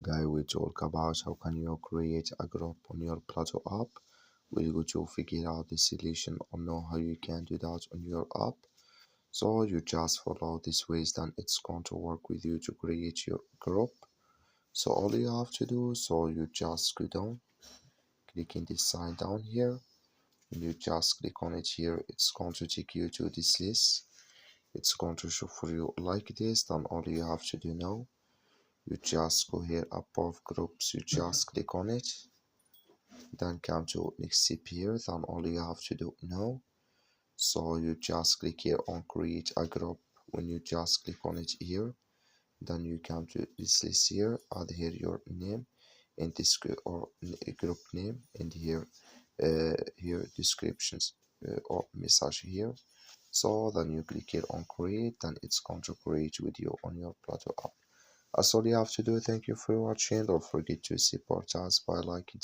Guy, we talk about how can you create a group on your Plato app. We're going to figure out the solution or know how you can do that on your app. So you just follow these ways, then it's going to work with you to create your group. So all you have to do, so you just go down, click in this sign down here, and you just click on it here. It's going to take you to this list. It's going to show for you like this. Then all you have to do now, you just go here above groups, you just click on it, then come to next step here. Then all you have to do now, so you just click here on create a group. When you just click on it here, then you come to this list here, add here your name and this or group name, and here descriptions or message here. So then you click here on create, then it's going to create with you on your Plato app. That's all you have to do. Thank you for watching. Don't forget to support us by liking